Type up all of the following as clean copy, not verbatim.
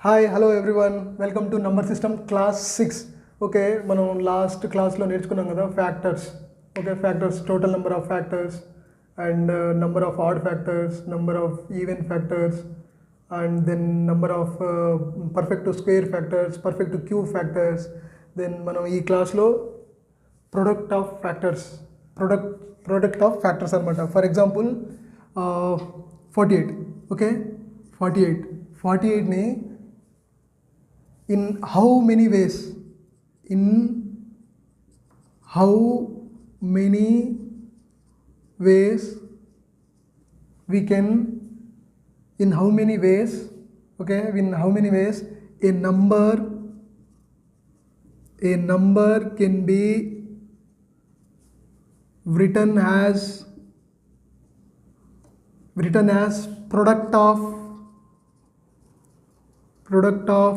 Hi hello everyone, welcome to number system class 6. Okay, మనం last క్లాస్లో నేర్చుకున్నాం కదా factors. Okay, factors, total number of factors and number of odd factors, number of even factors and then number of perfect to square factors, perfect to cube factors. Then మనం ఈ క్లాస్లో product of factors అనమాట. For example 48. Okay, 48ని in how many ways we can, in how many ways a number can be written as product of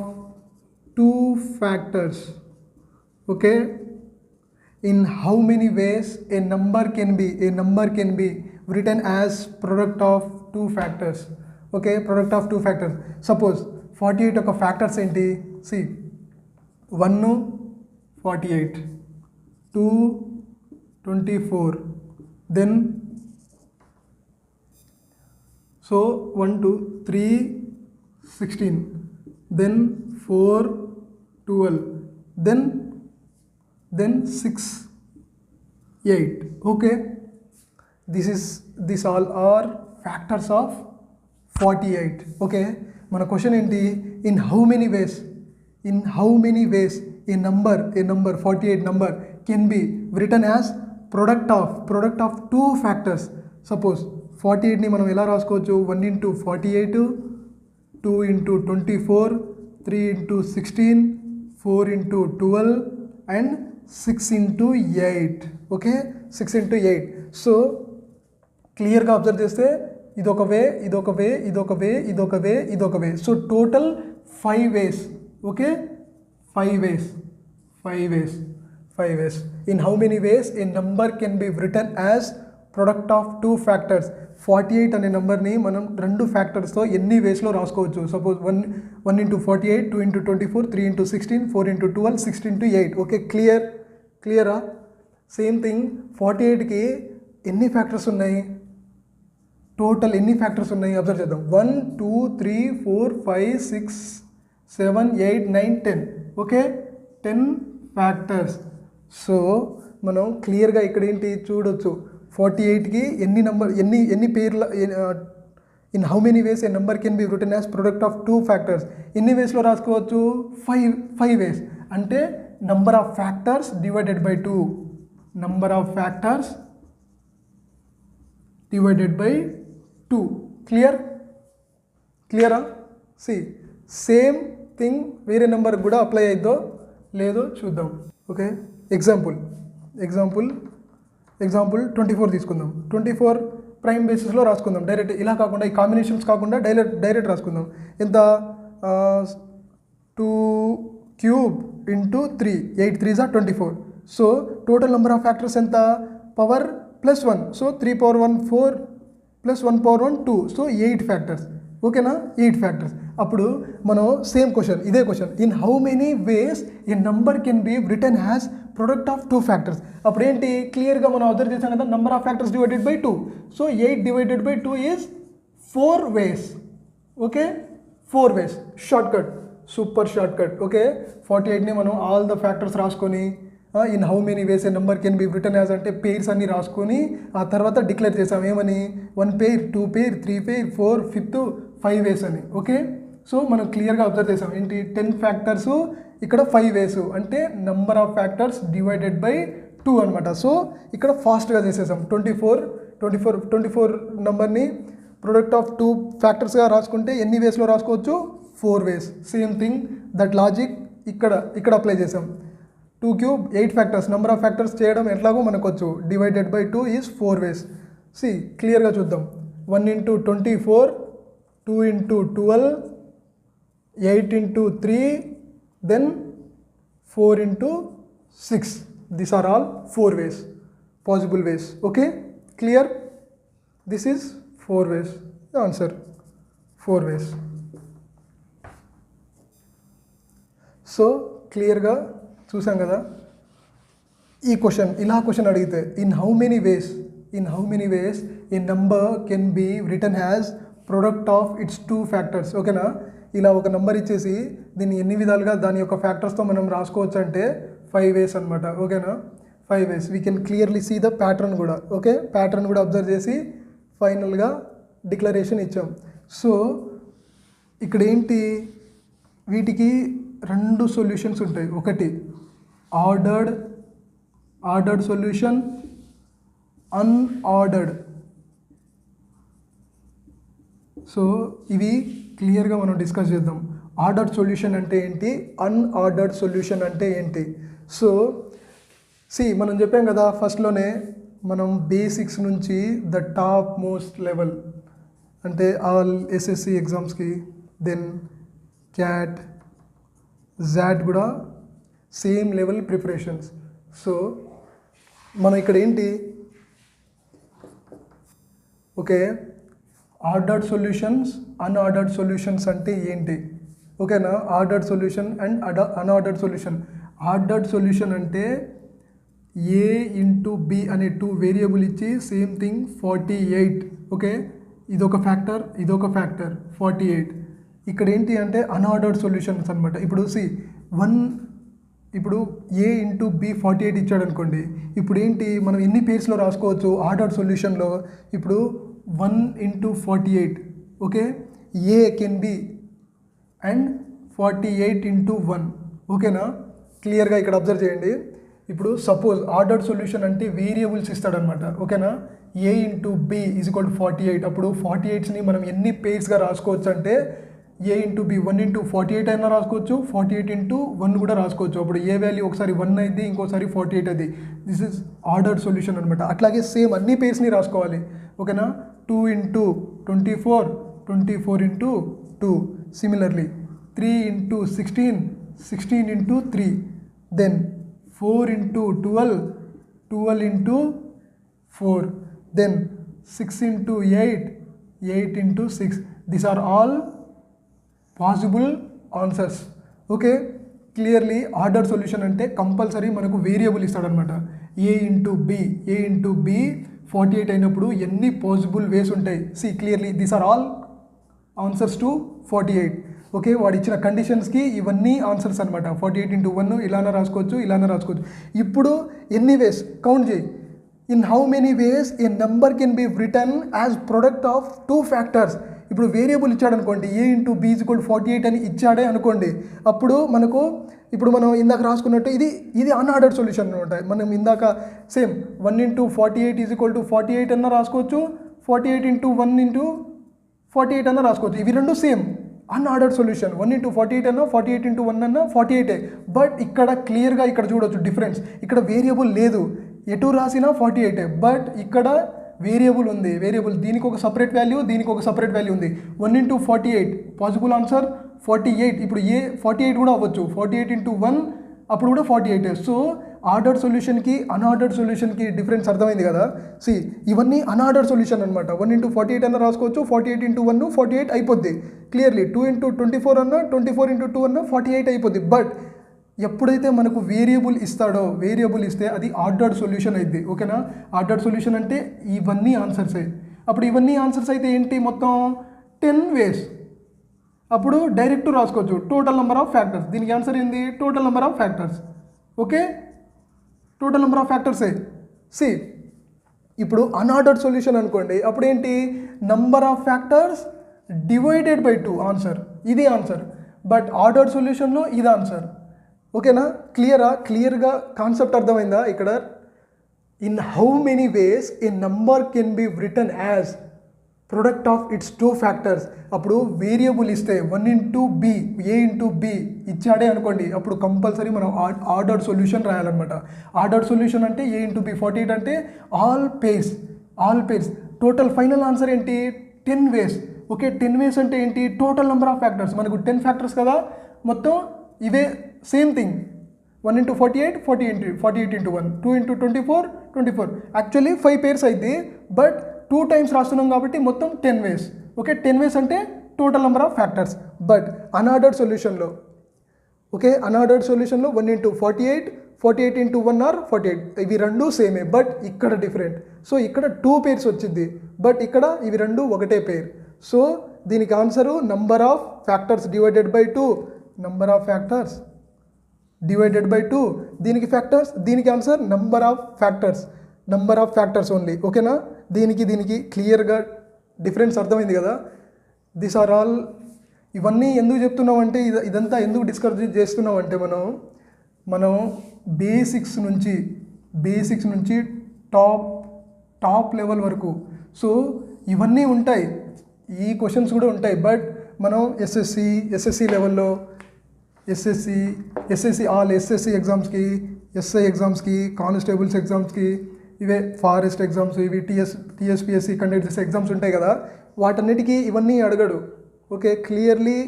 two factors. Okay, in how many ways a number can be written as product of two factors. Okay, product of two factors. Suppose 48 ఒక factors ఏంటి? See, 1 48, 2 24, then so 1 2 3 16, then 4 12, then 6 8. Okay, these all are factors of 48. Okay, మన question ఏంటి? in how many ways a number 48 number can be written as product of two factors. Suppose 48ని మనం ఎలా రాసుకోవచ్చు? 1 into 48, 2 into 24, 3 into 16, 4 into 12 and 6 into 8. Okay, 6 into 8. So క్లియర్గా observe చేస్తే ఇదొక way. So total 5 ways. Okay, 5 ways. In how many ways a number can be written as product of two factors. 48 అనే నెంబర్ని మనం రెండు ఫ్యాక్టర్స్తో ఎన్ని వేస్లో రాసుకోవచ్చు? Suppose 1 into 48, 2 into 24, 3 into 16, 4 into 12, 6 into 8. Okay, క్లియరా? సేమ్ థింగ్ 48కి ఎన్ని ఫ్యాక్టర్స్ ఉన్నాయి? టోటల్ ఎన్ని ఫ్యాక్టర్స్ ఉన్నాయి అబ్జర్వ్ చేద్దాం. 1 2 3 4 5 6 7 8 9 10. Okay, 10 factors. సో మనం క్లియర్గా ఇక్కడ ఏంటి చూడొచ్చు? 48కి ఎన్ని పేర్ల in how many ways a number can be written as product of two factors. ఎన్ని వేస్లో రాసుకోవచ్చు? 5 ways. అంటే number of factors divided by 2. Number of factors divided by 2. క్లియరా? సి సేమ్ థింగ్ వేరే నెంబర్ కూడా అప్లై అయిద్దో లేదో చూద్దాం. ఓకే, ఎగ్జాంపుల్ 24 తీసుకుందాం. 24 ప్రైమ్ బేసిస్లో రాసుకుందాం. డైరెక్ట్ ఇలా కాకుండా, ఈ కాంబినేషన్స్ కాకుండా డైరెక్ట్ రాసుకుందాం. ఎంత? 2 cube into 3, 8 3s are 24. So total number of factors ఎంత? Power plus 1. So 3 power 1 4 plus 1 power 1 2. So 8 factors. ఓకేనా? 8 ఫ్యాక్టర్స్. అప్పుడు మనం సేమ్ క్వశ్చన్, ఇదే question, in how many ways a number can be written has product of two factors. అప్పుడు ఏంటి? క్లియర్గా మనం observe చేసాం కదా, number of factors divided by 2. So 8 divided by 2 is 4 ways. Okay, 4 ways. Shortcut, super shortcut. Okay, 48ని మనం all the factors రాసుకొని in how many ways a number can be written as అంటే పేర్స్ అన్ని రాసుకొని ఆ తర్వాత డిక్లేర్ చేసాం ఏమని? 1 pair, 2 pair, 3 pair, 4 5th 5 ways అని. ఓకే, సో మనం క్లియర్గా అబ్జర్వ్ చేసాం ఏంటి? 10 ఫ్యాక్టర్స్, ఇక్కడ 5 ways అంటే number of factors divided by 2 అనమాట. సో ఇక్కడ ఫాస్ట్గా చేసేసాం. 24 నెంబర్ని ప్రొడక్ట్ ఆఫ్ 2 ఫ్యాక్టర్స్గా రాసుకుంటే ఎన్ని వేస్లో రాసుకోవచ్చు? 4 ways. Same thing that logic ఇక్కడ అప్లై చేసాం. 2 cube 8 factors, number of factors చేయడం ఎట్లాగో మనకు వచ్చు. Divided by 2 is 4 ways. See క్లియర్గా చూద్దాం. 1 into 24, 2 into 12, 8 into 3, then 4 into 6. These are all 4 ways, possible ways. Okay, clear? This is 4 ways. The answer 4 ways. So క్లియర్గా చూసాం కదా. ఈ క్వశ్చన్ ఇలా క్వశ్చన్ అడిగితే in how many ways a number can be return as product of its 2 factors. ఓకేనా, ఇలా ఒక number ఇచ్చేసి దీన్ని ఎన్ని విధాలుగా దాని యొక్క ఫ్యాక్టర్స్తో మనం రాసుకోవచ్చు అంటే 5 వేస్ అనమాట. ఓకేనా, 5 ways we can clearly see the pattern కూడా. ఓకే, ప్యాటర్న్ కూడా అబ్జర్వ్ చేసి ఫైనల్గా డిక్లరేషన్ ఇచ్చాం. సో ఇక్కడ ఏంటి, వీటికి 2 సొల్యూషన్స్ ఉంటాయి. ఒకటి ఆర్డర్డ్ సొల్యూషన్, అన్ఆర్డర్డ్. సో ఇవి క్లియర్గా మనం డిస్కస్ చేద్దాం. ఆర్డర్డ్ సొల్యూషన్ అంటే ఏంటి, అన్ఆర్డర్డ్ సొల్యూషన్ అంటే ఏంటి. సో మనం చెప్పాం కదా ఫస్ట్లోనే, మనం బేసిక్స్ నుంచి ద టాప్ మోస్ట్ లెవెల్ అంటే ఆల్ ఎస్ఎస్సి ఎగ్జామ్స్కి, దెన్ క్యాట్, జాట్ కూడా సేమ్ లెవెల్ ప్రిపరేషన్స్. సో మనం ఇక్కడ ఏంటి, okay, ordered solutions, unordered solutions అంటే ఏంటి. ఓకేనా, ordered solution and unordered solution. Ordered solution అంటే ఏ ఇంటూ బి అనే 2 వేరియబుల్ ఇచ్చి సేమ్ థింగ్ 48. ఓకే, ఇదొక ఫ్యాక్టర్ 48. ఇక్కడ ఏంటి అంటే అన్ఆర్డర్డ్ సొల్యూషన్స్ అనమాట. ఇప్పుడు ఇప్పుడు ఏ ఇంటూ బి 48 ఇచ్చాడు అనుకోండి. ఇప్పుడు ఏంటి, మనం ఎన్ని పేర్స్లో రాసుకోవచ్చు ఆర్డర్డ్ సొల్యూషన్లో. ఇప్పుడు 1 into 48. Okay, a can be and 48 into 1. ఓకేనా, క్లియర్గా ఇక్కడ అబ్జర్వ్ చేయండి. ఇప్పుడు సపోజ్ ఆర్డర్డ్ సొల్యూషన్ అంటే వేరియబుల్స్ ఇస్తాడనమాట. ఓకేనా, a into b is equal to 48. అప్పుడు 48స్ని మనం ఎన్ని పేర్స్గా రాసుకోవచ్చు అంటే ఏ ఇంటూ బి 1 ఇంటూ 48 అయినా రాసుకోవచ్చు, 48 ఇంటూ 1 కూడా రాసుకోవచ్చు. అప్పుడు ఏ వాల్యూ ఒకసారి 1 అయింది, ఇంకోసారి 48 అది. దిస్ ఇస్ ఆర్డర్డ్ సొల్యూషన్ అనమాట. అట్లాగే సేమ్ అన్ని పేర్స్ని రాసుకోవాలి. ఓకేనా, 2 into 24, 24 into 2. Similarly 3 into 16, 16 into 3. Then 4 into 12, 12 into 4. Then 6 into 8, 8 into 6. These are all possible answers. Okay, clearly ordered solution అంటే కంపల్సరీ మనకు వేరియబుల్ ఇస్తాడనమాట. ఏ ఇంటూ బి 48 అయినప్పుడు ఎన్ని పాసిబుల్ వేస్ ఉంటాయి. Clearly these are all answers to 48. Okay, వాడు ఇచ్చిన కండిషన్స్కి ఇవన్నీ answers అనమాట. 48 ఇంటూ 1 ఇలానే రాసుకోవచ్చు. ఇప్పుడు ఎన్ని వేస్ కౌంట్ చేయి. In how many ways a number can be return as product of 2 factors. ఇప్పుడు వేరియబుల్ ఇచ్చాడు అనుకోండి, a into b is equal 48 అని ఇచ్చాడే అనుకోండి. అప్పుడు మనం ఇందాక రాసుకున్నట్టు ఇది అన్ఆర్డర్డ్ సొల్యూషన్ అనమాట. మనం ఇందాక same 1 into 48 is equal to 48 అన్న రాసుకోవచ్చు, 48 ఇంటూ 1 ఇంటూ 48 అన్న రాసుకోవచ్చు. ఇవి రెండు సేమ్ అన్ఆర్డర్డ్ సొల్యూషన్. 1 ఇంటూ 48 అన్నా, 48 ఇంటూ 1 అన్నా 48. బట్ ఇక్కడ క్లియర్గా ఇక్కడ చూడవచ్చు డిఫరెన్స్. ఇక్కడ వేరియబుల్ లేదు, ఎటు రాసినా 48. బట్ ఇక్కడ వేరియబుల్ ఉంది. దీనికి ఒక సపరేట్ వాల్యూ, దీనికి ఒక సపరేట్ వాల్యూ ఉంది. 1 ఇంటూ 48 పాసిబుల్ ఆన్సర్ 48. ఇప్పుడు 48 కూడా అవ్వచ్చు. 48 ఇంటూ 1 అప్పుడు కూడా 48. సో ఆర్డర్డ్ సొల్యూషన్కి అన్ఆర్డర్డ్ సొల్యూషన్కి డిఫరెన్స్ అర్థమైంది కదా. ఇవన్నీ అన్ఆర్డర్డ్ సొల్యూషన్ అనమాట. 1 ఇంటూ 48 అన్న రాసుకోవచ్చు, 48 ఇంటూ 1 48 అయిపోద్ది. క్లియర్లీ 2 ఇంటూ 24 అన్న, 24 ఇంటూ 2 అన్న 48 అయిపోద్ది. బట్ ఎప్పుడైతే మనకు వేరియబుల్ ఇస్తే అది ఆర్డర్డ్ సొల్యూషన్ అయింది. ఓకేనా, ఆర్డర్డ్ సొల్యూషన్ అంటే ఇవన్నీ ఆన్సర్సే. అప్పుడు ఇవన్నీ ఆన్సర్స్ అయితే ఏంటి, మొత్తం 10 వేస్. అప్పుడు డైరెక్ట్ రాసుకోవచ్చు టోటల్ నెంబర్ ఆఫ్ ఫ్యాక్టర్స్. దీనికి ఆన్సర్ ఏంది, total number of factors. Okay, total number of ఫ్యాక్టర్సే. ఇప్పుడు అన్ఆర్డర్డ్ సొల్యూషన్ అనుకోండి, అప్పుడు ఏంటి, number of factors divided by 2 answer. ఇది ఆన్సర్. బట్ ఆర్డర్డ్ సొల్యూషన్లో ఇది ఆన్సర్. ఓకేనా, క్లియర్గా కాన్సెప్ట్ అర్థమైందా ఇక్కడ. In how many ways a number can be return as product of its 2 factors. అప్పుడు వేరియబుల్ ఇస్తే 1 into b, a into b ఇచ్చాడే అనుకోండి, అప్పుడు కంపల్సరీ మనం ఆర్డర్డ్ సొల్యూషన్ రాయాలన్నమాట. ఆర్డర్డ్ సొల్యూషన్ అంటే ఏ ఇంటూ బి 48 అంటే all pairs. Total final answer ఏంటి, 10 ways. Okay, 10 ways అంటే ఏంటి, టోటల్ నెంబర్ ఆఫ్ ఫ్యాక్టర్స్. మనకు 10 ఫ్యాక్టర్స్ కదా, మొత్తం ఇవే same thing. 1 into 48, 48 into 1, 2 into 24, 24. Actually 5 pairs అయితే, బట్ 2 టైమ్స్ రాస్తున్నాం కాబట్టి మొత్తం 10 వేస్. ఓకే, 10 వేస్ అంటే total number of factors. But unordered సొల్యూషన్లో ఓకే, అన్ఆర్డర్డ్ సొల్యూషన్లో 1 ఇంటూ 48, 48 ఇంటూ 1 ఆర్ 48, ఇవి రెండు సేమే, బట్ ఇక్కడ డిఫరెంట్. సో ఇక్కడ 2 పేర్స్ వచ్చింది, బట్ ఇక్కడ ఇవి రెండు ఒకటే పేర్. సో దీనికి answer number of factors divided by 2, number of factors divided by 2. దీనికి ఫ్యాక్టర్స్, దీనికి answer number of factors only. ఓకేనా, దీనికి క్లియర్గా డిఫరెన్స్ అర్థమైంది కదా. This are all. ఇవన్నీ ఎందుకు చెప్తున్నామంటే, ఇదంతా ఎందుకు డిస్కస్ చేస్తున్నామంటే మనం బేసిక్స్ నుంచి టాప్ లెవెల్ వరకు. సో ఇవన్నీ ఉంటాయి, ఈ క్వశ్చన్స్ కూడా ఉంటాయి, బట్ మనం ఎస్ఎస్సి లెవెల్లో ఎస్ఎస్సి ఆల్ ఎస్ఎస్సి ఎగ్జామ్స్కి, ఎస్ఐ ఎగ్జామ్స్కి, కానిస్టేబుల్స్ ఎగ్జామ్స్కి, ఇవే ఫారెస్ట్ ఎగ్జామ్స్, ఇవి టీఎస్పిఎస్సి కండక్ట్ చేసే ఎగ్జామ్స్ ఉంటాయి కదా, వాటన్నిటికీ ఇవన్నీ అడగడు. ఓకే, క్లియర్లీ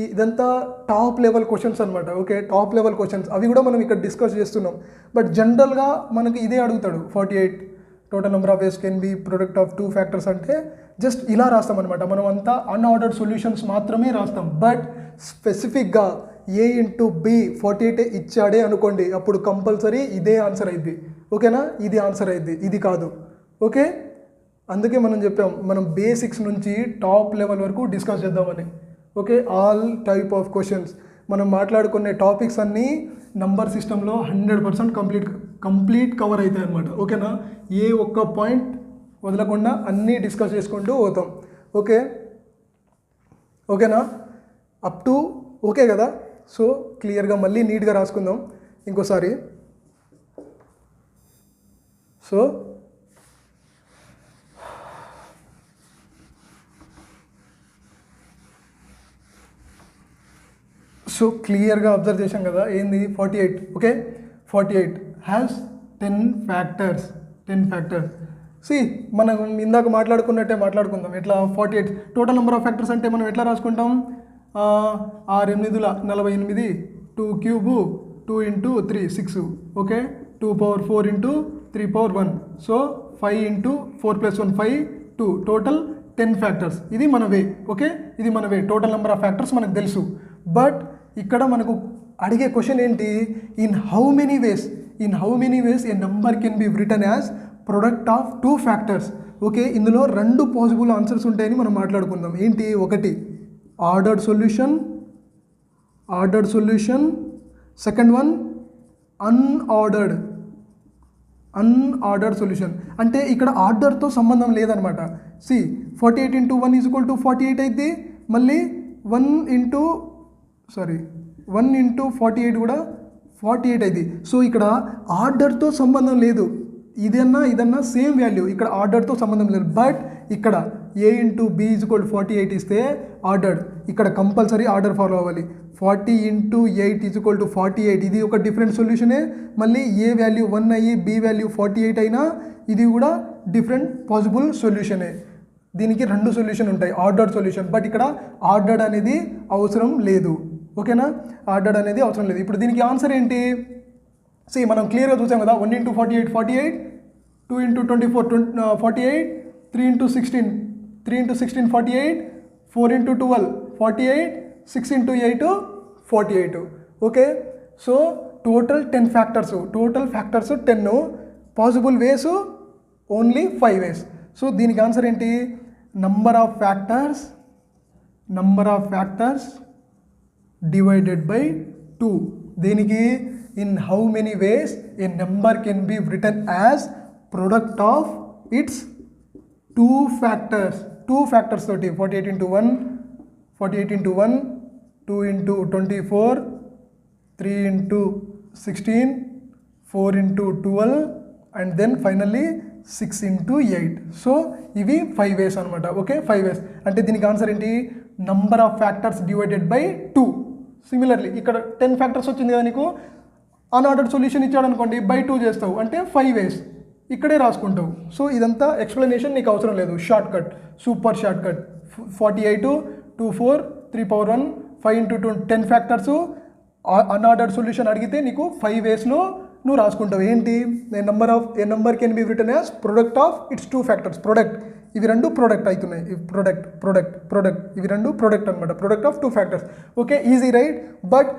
ఇదంతా టాప్ లెవెల్ క్వశ్చన్స్ అనమాట. ఓకే, టాప్ లెవెల్ క్వశ్చన్స్ అవి కూడా మనం ఇక్కడ డిస్కస్ చేస్తున్నాం. బట్ జనరల్గా మనకి ఇదే అడుగుతాడు, 48 total number of ways can be product of 2 factors అంటే జస్ట్ ఇలా రాస్తాం అనమాట. మనం అంతా అన్ఆర్డర్డ్ సొల్యూషన్స్ మాత్రమే రాస్తాం. బట్ స్పెసిఫిక్గా ఏ ఇంటూ బి 48 ఇచ్చాడే అనుకోండి, అప్పుడు కంపల్సరీ ఇదే ఆన్సర్ అయింది. ఓకేనా, ఇది ఆన్సర్ అయింది, ఇది కాదు. ఓకే, అందుకే మనం చెప్పాం మనం బేసిక్స్ నుంచి టాప్ లెవెల్ వరకు డిస్కస్ చేద్దామని. Okay, all type of questions మనం మాట్లాడుకునే టాపిక్స్ అన్నీ నంబర్ సిస్టంలో 100% కంప్లీట్ కవర్ అవుతాయి అన్నమాట. ఓకేనా, ఏ ఒక్క పాయింట్ వదలకుండా అన్నీ డిస్కస్ చేసుకుంటూ పోతాం. ఓకేనా, అప్ టు ఓకే కదా. సో క్లియర్గా మళ్ళీ నీట్గా రాసుకుందాం ఇంకోసారి. సో క్లియర్గా అబ్జర్వ్ చేశాం కదా, ఏంది 48. Okay, 48 has 10 factors. మనం ఇందాక మాట్లాడుకున్నట్టే మాట్లాడుకుందాం. ఎట్లా 48 టోటల్ నెంబర్ ఆఫ్ ఫ్యాక్టర్స్ అంటే మనం ఎట్లా రాసుకుంటాం, 6 8 48, 2 cube 2 into 3 6. Okay, 2 power 4 into 3 power 1. So 5 into 4 + 1 5 2 total 10 factors. ఇది మన వే. ఓకే, ఇది మన వే. టోటల్ నెంబర్ ఆఫ్ ఫ్యాక్టర్స్ మనకు తెలుసు. బట్ ఇక్కడ మనకు అడిగే క్వశ్చన్ ఏంటి, in how many ways a number can be written as product of 2 factors. Okay, ఇందులో 2 పాసిబుల్ ఆన్సర్స్ ఉంటాయని మనం మాట్లాడుకుందాం. ఏంటి, ఒకటి ordered solution, second one unordered solution. అంటే ఇక్కడ ఆర్డర్తో సంబంధం లేదనమాట. 48 ఇంటూ 1 = 48 అయితే మళ్ళీ 1 ఇంటూ 48 కూడా 48 అయింది. సో ఇక్కడ ఆర్డర్తో సంబంధం లేదు, ఇదన్నా సేమ్ వాల్యూ, ఇక్కడ ఆర్డర్తో సంబంధం లేదు. బట్ ఇక్కడ ఏ ఇంటూ బి = 48 ఇస్తే ఆర్డర్డ్, ఇక్కడ కంపల్సరీ ఆర్డర్ ఫాలో అవ్వాలి. 40 ఇంటూ 8 = 48, ఇది ఒక డిఫరెంట్ సొల్యూషనే. మళ్ళీ ఏ వాల్యూ 1 అయ్యి బి వాల్యూ 48 అయినా ఇది కూడా డిఫరెంట్ పాసిబుల్ సొల్యూషనే. దీనికి 2 సొల్యూషన్ ఉంటాయి, ఆర్డర్డ్ సొల్యూషన్. బట్ ఇక్కడ ఆర్డర్డ్ అనేది అవసరం లేదు. ఓకేనా, ఆర్డర్డ్ అనేది అవసరం లేదు. ఇప్పుడు దీనికి ఆన్సర్ ఏంటి, మనం క్లియర్గా చూసాం కదా. 1 into 48 48, 2 into 24 48, 3 into 16 48, 4 into 12 48, 6 into 8 48. Okay, so total 10 factors, 10, possible వేస్ ఓన్లీ 5 వేస్. సో దీనికి ఆన్సర్ ఏంటి, number of factors divided by 2. దీనికి in how many ways a number can be written as product of its 2 factors తోటి. 48 into 1 2 into 24, 3 into 16, 4 into 12 and then finally 6 into 8. So ఇవి 5 వేస్ అనమాట. Okay, 5 వేస్ అంటే దీనికి answer ఏంటి, number of factors divided by 2. Similarly ఇక్కడ 10 factors వచ్చింది కదా, నీకు అన్ఆర్డర్డ్ సొల్యూషన్ ఇచ్చాడు అనుకోండి, బై 2 చేస్తావు అంటే 5 వేస్ ఇక్కడే రాసుకుంటావు. సో ఇదంతా ఎక్స్ప్లెనేషన్ నీకు అవసరం లేదు, shortcut, super shortcut. 48 2 4 3 power 1 5 into 2 10 factors. Unordered solution అడిగితే నీకు 5 వేస్లో నువ్వు రాసుకుంటావు. ఏంటి, a number can be written as product of its 2 factors. Product, ఇవి 2 ప్రొడక్ట్ అవుతున్నాయి. ప్రొడక్ట్ ఇవి 2 ప్రొడక్ట్ అనమాట, product of 2 factors. Okay, easy right. But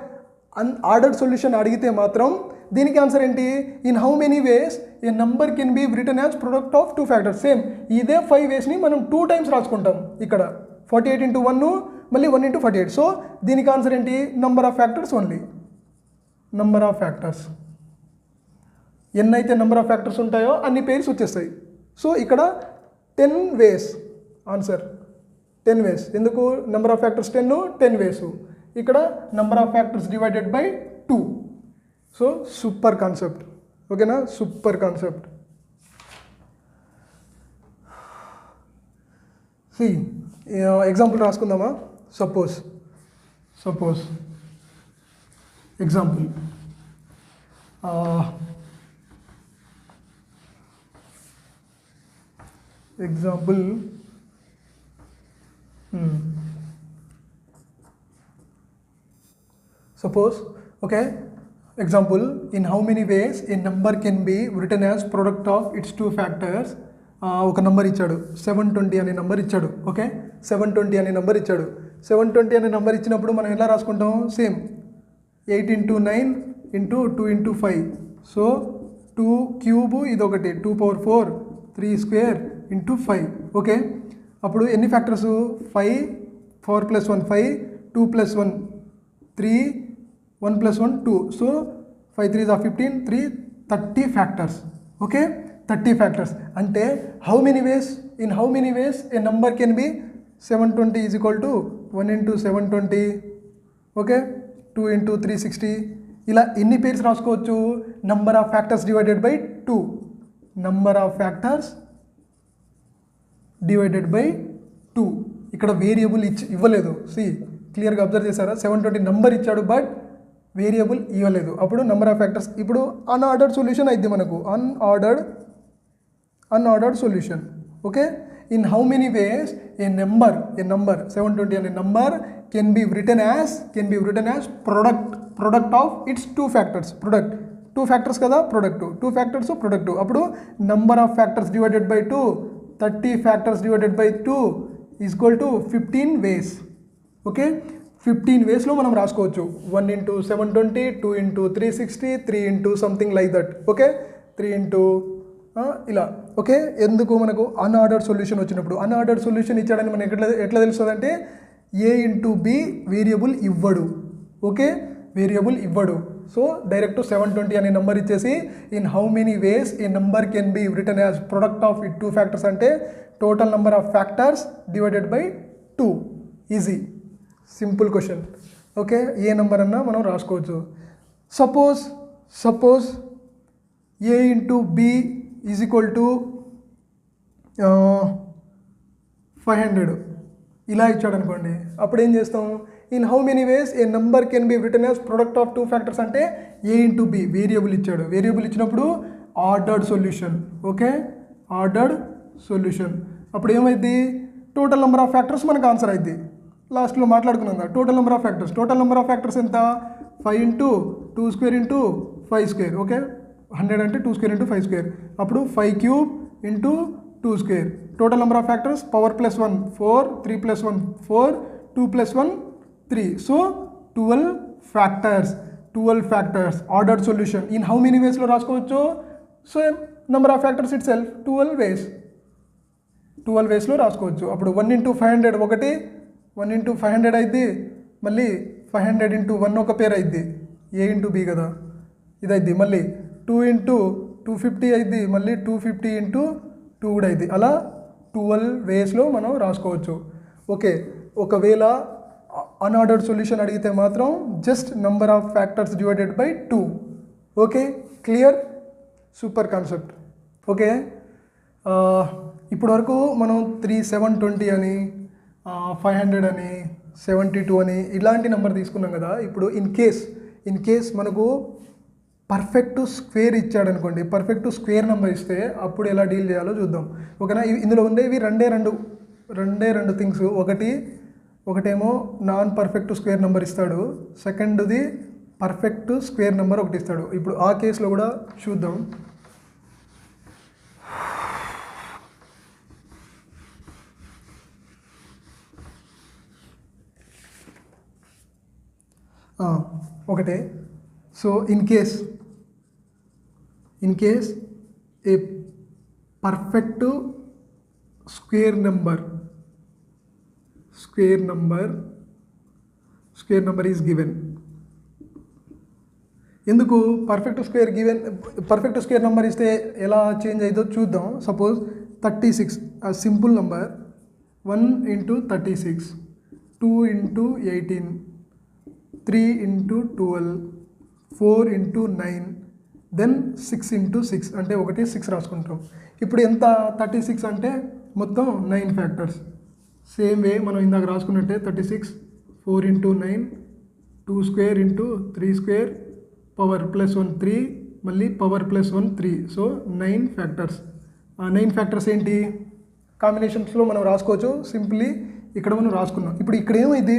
ordered solution అడిగితే మాత్రం దీనికి ఆన్సర్ ఏంటి? In how many ways a number can be return as product of two factors. Same ఇదే 5 వేస్ని మనం 2 టైమ్స్ రాసుకుంటాం. ఇక్కడ 48 into 1 మళ్ళీ 1 into 48. సో దీనికి ఆన్సర్ ఏంటి? Number of factors only. Number of factors ఎన్నైతే నెంబర్ ఆఫ్ ఫ్యాక్టర్స్ ఉంటాయో అన్ని పేర్స్ వచ్చేస్తాయి. సో ఇక్కడ 10 వేస్ ఆన్సర్. 10 వేస్. ఎందుకు? Number of factors 10 ways. ఇక్కడ number of factors divided by 2. So super concept. ఓకేనా? Super concept. ఎగ్జాంపుల్ రాసుకుందామా? Suppose example suppose, okay, example, in how many ways a number can be written as product of its two factors. ఒక number ఇచ్చాడు 720 అనే number ఇచ్చాడు. Okay, 720 అనే number ఇచ్చాడు. 720 అనే number ఇచ్చినప్పుడు మనం ఎలా రాసుకుంటాం? Same 8 into 9 into 2 into 5. So 2 cube ఇది ఒకటి, 2 power 4, 3 square into 5. ఓకే, అప్పుడు ఎన్ని factors? 5, 4 plus 1 5, 2 plus 1 3, 1 plus 1 2. So 5 3s are 15, 3 30 factors. Okay, 30 factors అంటే how many ways? In how many ways a number can be 720 is equal to 1 into 720. Okay, 2 into 360. ఇలా ఎన్ని pairs రాసుకోవచ్చు? Number of factors divided by 2. Number of factors divided by 2. ఇక్కడ variable ఇవ్వలేదు. క్లియర్గా observe చేశారా? 720 number ఇచ్చాడు but variable ఇవ్వలేదు. అప్పుడు నెంబర్ ఆఫ్ ఫ్యాక్టర్స్. ఇప్పుడు అన్ఆర్డర్డ్ సొల్యూషన్ అయింది మనకు. Unordered solution. Okay, in how many ways a number 720 అనే number can be return as product of it's two factors. Product 2 factors కదా, ప్రొడక్ట్ 2 ఫ్యాక్టర్స్ ప్రొడక్ట్. అప్పుడు number of factors divided by 2, 30 factors divided by 2 is equal to 15 ways. Okay, 15 వేస్లో మనం రాసుకోవచ్చు. 1 into 720, 2 into 360, 3 into something like that. Okay, 3 into ఇలా. Okay, ఎందుకు? మనకు unordered solution వచ్చినప్పుడు. Unordered solution ఇచ్చాడని మనకి ఎట్లా తెలుస్తుంది అంటే A into B వేరియబుల్ ఇవ్వడు. ఓకే, వేరియబుల్ ఇవ్వడు. సో డైరెక్ట్ 720 అనే నెంబర్ ఇచ్చేసి in how many ways a number can be return as product of it 2 factors అంటే total number of factors divided by 2. Easy, simple question. Okay, ఏ number అన్నా మనం రాసుకోవచ్చు. Suppose A into B is equal to 500 ఇలా ఇచ్చాడు అనుకోండి. అప్పుడు ఏం చేస్తాం? In how many ways a number can be return as product of 2 factors అంటే A into B వేరియబుల్ ఇచ్చాడు. వేరియబుల్ ఇచ్చినప్పుడు ordered solution. Okay, ordered solution. అప్పుడు ఏమైంది? టోటల్ నెంబర్ ఆఫ్ ఫ్యాక్టర్స్ మనకు ఆన్సర్ అయింది. లాస్ట్లో మాట్లాడుకున్నాం కదా total number of factors. Total number of factors ఎంత? 5 into 2 square into 5 square. Okay, 100 అంటే 2 square into 5 square. అప్పుడు 5 cube into 2 square. Total number of factors power plus 1 4, 3 plus 1 4, 2 plus 1 3. So 12 factors ordered solution. In how many వేస్లో రాసుకోవచ్చు? So number of factors itself 12 వేస్లో రాసుకోవచ్చు. అప్పుడు 1 into 500 ఒకటి, 1 into 500 అయింది. మళ్ళీ 500 into 1 ఒక పేరు అయింది, A into B కదా, ఇది అయింది. మళ్ళీ 2 into 250 అయింది, మళ్ళీ 250 into 2 కూడా అయింది. అలా 12 వేస్లో మనం రాసుకోవచ్చు. ఓకే, ఒకవేళ అన్ఆర్డర్డ్ సొల్యూషన్ అడిగితే మాత్రం just number of factors divided by 2. Okay, clear? Super concept. Okay, ఇప్పటి వరకు మనం 720 అని 500 అని 72 అని ఇలాంటి నెంబర్ తీసుకున్నాం కదా. ఇప్పుడు ఇన్ కేస్ మనకు పర్ఫెక్ట్ స్క్వేర్ ఇచ్చాడు అనుకోండి, పర్ఫెక్ట్ స్క్వేర్ నెంబర్ ఇస్తే అప్పుడు ఎలా డీల్ చేయాలో చూద్దాం. ఓకేనా? ఇందులో ఉండేవి రెండే రెండు థింగ్స్. ఒకటేమో నాన్ పర్ఫెక్ట్ స్క్వేర్ నెంబర్ ఇస్తాడు, సెకండ్ది పర్ఫెక్ట్ స్క్వేర్ నెంబర్ ఒకటి ఇస్తాడు. ఇప్పుడు ఆ కేసులో కూడా చూద్దాం. ఒకటే. So in case a perfect square number is given. ఎందుకు పర్ఫెక్ట్ స్క్వేర్ నెంబర్ ఇస్తే ఎలా చేంజ్ అవుతుందో చూద్దాం. Suppose 36 a simple number, 1 into 36, 2 into 18, 3 into 12, 4 into 9, then 6 into 6 అంటే ఒకటి 6 రాసుకుంటాం. ఇప్పుడు ఎంత 36 అంటే మొత్తం 9 ఫ్యాక్టర్స్. సేమ్ వే మనం ఇందాక రాసుకున్నట్టే 36, 4 into 9, 2 square into 3 square, power plus 1 3, మళ్ళీ పవర్ ప్లస్ 1 3. So 9 factors. ఆ 9 ఫ్యాక్టర్స్ ఏంటి కాంబినేషన్స్లో మనం రాసుకోవచ్చు. సింప్లీ ఇక్కడ మనం రాసుకున్నాం. ఇప్పుడు ఇక్కడ ఏమైంది,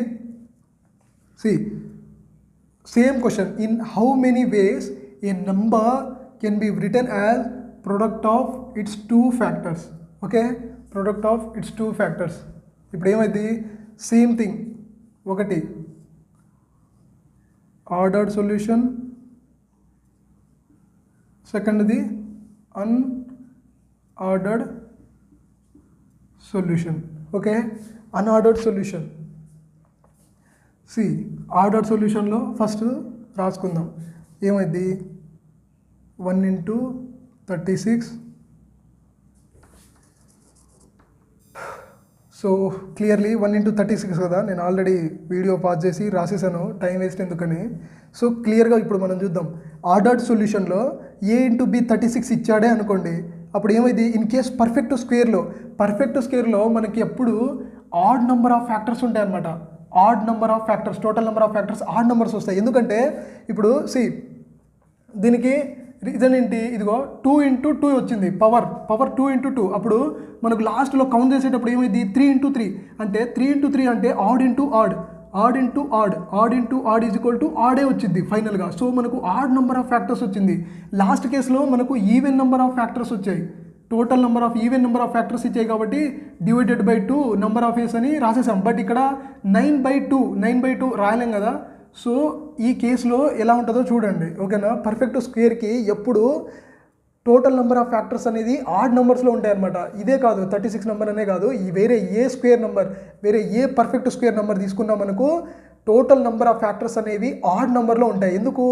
same question, in how many ways a number can be written as product of its 2 factors. Okay, product of its 2 factors. ఇప్పుడు ఏమైంది, సేమ్ థింగ్, ఒకటి ఆర్డర్డ్ సొల్యూషన్, సెకండ్ది unordered solution. Okay, unordered solution. Ordered సొల్యూషన్లో first రాసుకుందాం. ఏమైంది, 1 into 36. So clearly 1 into 36 కదా, నేను already video pause చేసి రాసేసాను, టైం వేస్ట్ ఎందుకని. సో క్లియర్గా ఇప్పుడు మనం చూద్దాం. ఆర్డర్డ్ సొల్యూషన్లో a into b 36 ఇచ్చాడే అనుకోండి, అప్పుడు ఏమైంది, ఇన్ కేస్ పర్ఫెక్ట్ స్క్వేర్లో మనకి ఎప్పుడు ఆడ్ నెంబర్ ఆఫ్ ఫ్యాక్టర్స్ ఉంటాయి అన్నమాట. Add number of factors, total number of factors odd numbers వస్తాయి. ఎందుకంటే ఇప్పుడు దీనికి రీజన్ ఏంటి, ఇదిగో 2 into 2 వచ్చింది, పవర్ 2 into 2. అప్పుడు మనకు లాస్ట్లో కౌంట్ చేసేటప్పుడు ఏమైంది, 3 into 3 అంటే 3 into 3 అంటే odd into odd is equal to ఆడే వచ్చింది ఫైనల్గా. సో మనకు ఆడ్ నెంబర్ ఆఫ్ ఫ్యాక్టర్స్ వచ్చింది. లాస్ట్ కేసులో మనకు ఈవెన్ నెంబర్ ఆఫ్ ఫ్యాక్టర్స్ వచ్చాయి. Total number of even number of factors ఇచ్చాయి కాబట్టి divided by 2 number of ways అని రాసేసాం. బట్ ఇక్కడ 9/2 రాయలేం కదా. సో ఈ కేసులో ఎలా ఉంటుందో చూడండి. ఓకేనా, పర్ఫెక్ట్ స్క్వేర్కి ఎప్పుడు టోటల్ నెంబర్ ఆఫ్ ఫ్యాక్టర్స్ అనేది ఆడ్ నెంబర్స్లో ఉంటాయి అనమాట. ఇదే కాదు, 36 నెంబర్ అనే కాదు, ఈ వేరే ఏ పర్ఫెక్ట్ స్క్వేర్ నెంబర్ తీసుకున్నా మనకు టోటల్ నెంబర్ ఆఫ్ ఫ్యాక్టర్స్ అనేవి ఆడ్ నెంబర్లో ఉంటాయి. ఎందుకు,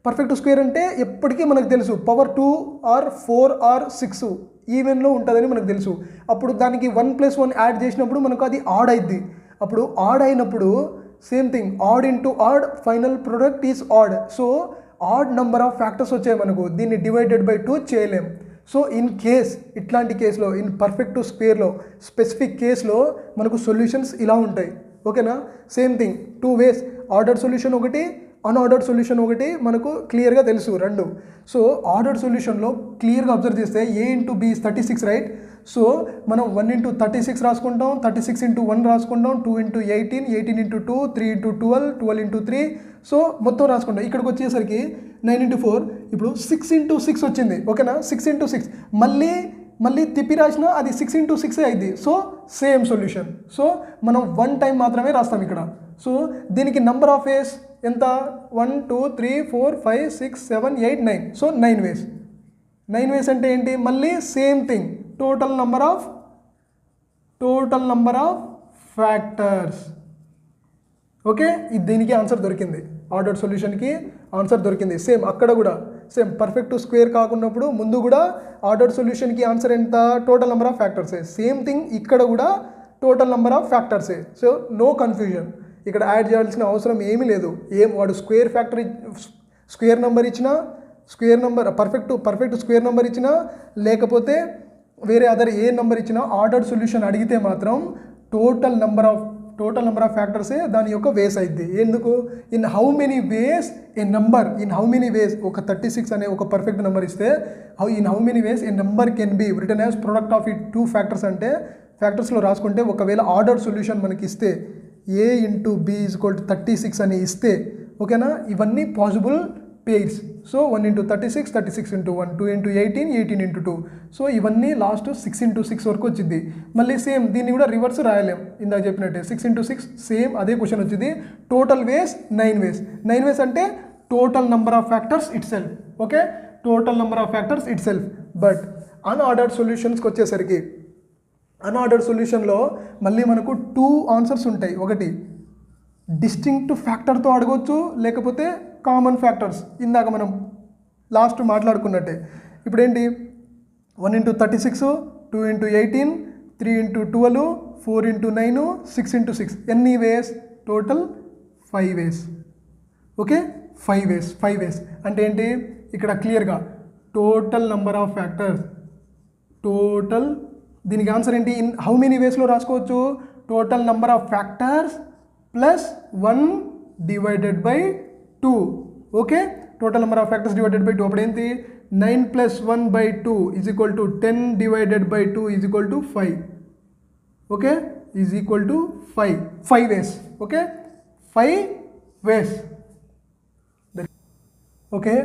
పర్ఫెక్ట్ స్క్వేర్ అంటే ఎప్పటికీ మనకు తెలుసు పవర్ 2 or 4 or 6 ఈవెన్లో ఉంటుందని మనకు తెలుసు. అప్పుడు దానికి 1 + 1 యాడ్ చేసినప్పుడు మనకు అది ఆడ్ అయింది. అప్పుడు ఆడ్ అయినప్పుడు same thing, odd into odd, final product is odd. So odd number of factors వచ్చాయి మనకు, దీన్ని డివైడెడ్ బై 2 చేయలేం. సో ఇన్ కేస్ ఇట్లాంటి కేసులో, ఇన్ పర్ఫెక్ట్ స్క్వేర్లో స్పెసిఫిక్ కేసులో మనకు సొల్యూషన్స్ ఇలా ఉంటాయి. ఓకేనా, same thing 2 ways, ordered solution ఒకటి, అన్ఆర్డర్డ్ సొల్యూషన్ ఒకటి మనకు క్లియర్గా తెలుసు రెండు. సో ఆర్డర్డ్ సొల్యూషన్లో క్లియర్గా అబ్జర్వ్ చేస్తే a into b is 36, right. So మనం 1 into 36 రాసుకుంటాం, 36 into 1 రాసుకుంటాం, 2 into 18, 18 into 2, 3 into 12, 12 into 3. So మొత్తం రాసుకుంటాం. ఇక్కడికి వచ్చేసరికి 9 into 4, ఇప్పుడు 6 into 6 వచ్చింది. ఓకేనా, 6 into 6 మళ్ళీ తిప్పి రాసినా అది 6 into 6 అయింది. So same solution. సో మనం 1 టైం మాత్రమే రాస్తాం ఇక్కడ. సో దీనికి నంబర్ ఆఫ్ వేస్ ఎంత, 1 2 3 4 5 6 7 8 9. So 9 ways. 9 ways అంటే ఏంటి, మళ్ళీ same thing, total number of factors. Okay, దీనికి ఆన్సర్ దొరికింది, ఆర్డర్డ్ సొల్యూషన్కి ఆన్సర్ దొరికింది. సేమ్ అక్కడ కూడా సేమ్ పర్ఫెక్ట్ స్క్వేర్ కాకున్నప్పుడు ముందు కూడా ఆర్డర్డ్ సొల్యూషన్కి ఆన్సర్ ఎంత, టోటల్ నెంబర్ ఆఫ్ ఫ్యాక్టర్సే. సేమ్ థింగ్ ఇక్కడ కూడా టోటల్ నెంబర్ ఆఫ్ ఫ్యాక్టర్సే. సో నో కన్ఫ్యూజన్, ఇక్కడ యాడ్ చేయాల్సిన అవసరం ఏమీ లేదు. వాడు స్క్వేర్ నెంబర్ ఇచ్చినా, పర్ఫెక్ట్ స్క్వేర్ నెంబర్ ఇచ్చినా, లేకపోతే వేరే అదర్ ఏ నెంబర్ ఇచ్చినా ఆర్డర్డ్ సొల్యూషన్ అడిగితే మాత్రం టోటల్ నెంబర్ ఆఫ్ ఫ్యాక్టర్సే దాని యొక్క వేస్ అయింది. ఎందుకు, ఇన్ హౌ మెనీ వేస్ ఒక 36 అనే ఒక పర్ఫెక్ట్ నెంబర్ ఇస్తే in how many ways a number can be written as product of it 2 factors అంటే ఫ్యాక్టర్స్లో రాసుకుంటే, ఒకవేళ ఆర్డర్డ్ సొల్యూషన్ మనకి ఇస్తే a into b is equal to 36 అని ఇస్తే, ఓకేనా, ఇవన్నీ possible pairs. So 1 into 36, 36 into 1, 2 into 18, 18 into 2. So ఇవన్నీ లాస్ట్ 6 into 6 వరకు వచ్చింది. మళ్ళీ సేమ్ దీన్ని కూడా రివర్స్ రాయలేం, ఇందాక చెప్పినట్టే 6 into 6 సేమ్ అదే క్వశ్చన్ వచ్చింది. Total ways 9 ways. 9 వేస్ అంటే total number of factors itself. Okay, total number of factors itself. But unordered సొల్యూషన్స్కి వచ్చేసరికి అన్ఆర్డర్డ్ సొల్యూషన్లో మళ్ళీ మనకు 2 ఆన్సర్స్ ఉంటాయి. ఒకటి డిస్టింక్ట్ ఫ్యాక్టర్తో అడగొచ్చు, లేకపోతే కామన్ ఫ్యాక్టర్స్ ఇందాక మనం లాస్ట్ మాట్లాడుకున్నట్టే. ఇప్పుడు ఏంటి 1 into 36, 2 into 18, 3 into 12, 4 into 9, 6 into 6. ఎన్ని వేస్? టోటల్ 5 వేస్. ఓకే, 5 వేస్. 5 వేస్ అంటే ఏంటి? ఇక్కడ క్లియర్గా total number of factors, total దీనికి ఆన్సర్ ఏంటి? ఇన్ హౌ మెనీ వేస్లో రాసుకోవచ్చు? Total number of factors plus 1 divided by 2. Okay, total number of factors divided by 2. అప్పుడు ఏంటి? 9 plus 1 by 2 is equal to 10 divided by 2 is equal to 5. Okay, is equal to 5. 5 ways. Okay, 5 ways. Okay,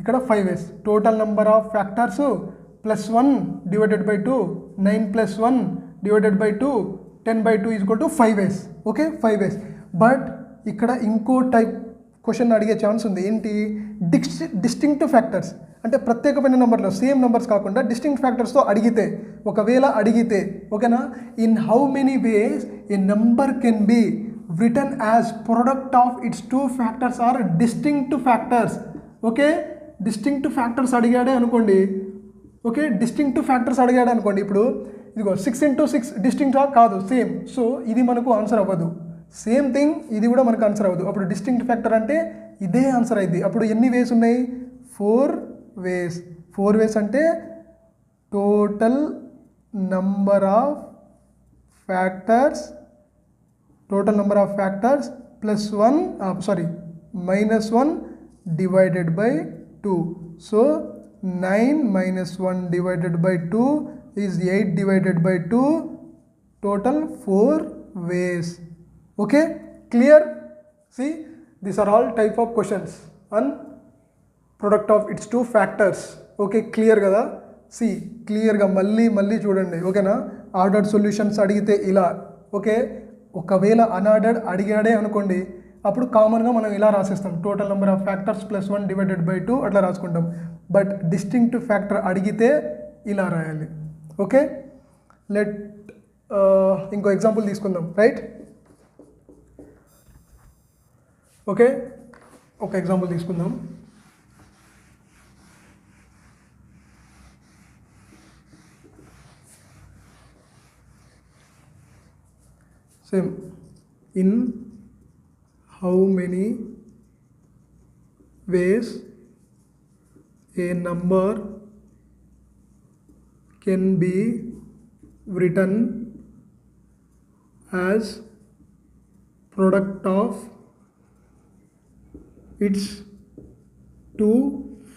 ఇక్కడ 5 ways. Total number of factors plus 1 divided by 2, 9 plus 1 divided by 2, 10 by 2 is equal to 5 ways. Okay, 5 ways. But ఇక్కడ ఇంకో type question అడిగే chance ఉంది. ఏంటి? Distinct factors అంటే ప్రత్యేకమైన నెంబర్లో same numbers కాకుండా డిస్టింక్ట్ ఫ్యాక్టర్స్తో అడిగితే, ఒకవేళ అడిగితే, ఓకేనా, in how many ways a number can B written as product of its 2 factors are distinct factors. Okay, distinct factors అడిగాడే అనుకోండి. ఓకే, డిస్టింక్ట్ ఫ్యాక్టర్స్ అడిగాడే అనుకోండి. ఇప్పుడు ఇదిగో 6 into 6 డిస్టింక్టా? కాదు, సేమ్. సో ఇది మనకు ఆన్సర్ అవ్వదు. సేమ్ థింగ్ ఇది కూడా మనకు ఆన్సర్ అవ్వదు. అప్పుడు డిస్టింక్ట్ ఫ్యాక్టర్ అంటే ఇదే ఆన్సర్ అయింది. అప్పుడు ఎన్ని వేస్ ఉన్నాయి? 4 వేస్. 4 వేస్ అంటే total number of factors, total number of factors plus 1 minus 1 divided by 2. So 9 minus 1 divided by 2 is 8 divided by 2. Total 4 ways. Okay, clear? See, these are all type of questions on product of its 2 factors. Okay, clear కదా? See, క్లియర్గా మళ్ళీ చూడండి. ఓకేనా, ordered solutions అడిగితే ఇలా. Okay, ఒకవేళ unordered అడిగాడే అనుకోండి, అప్పుడు కామన్గా మనం ఇలా రాసేస్తాం, total number of factors plus 1 divided by 2 అట్లా రాసుకుంటాం. బట్ డిస్టింక్ట్ ఫ్యాక్టర్ అడిగితే ఇలా రాయాలి. ఓకే, ఇంకో ఎగ్జాంపుల్ తీసుకుందాం. రైట్? ఓకే, ఒక ఎగ్జాంపుల్ తీసుకుందాం. Same, in how many ways a number can B written as product of its 2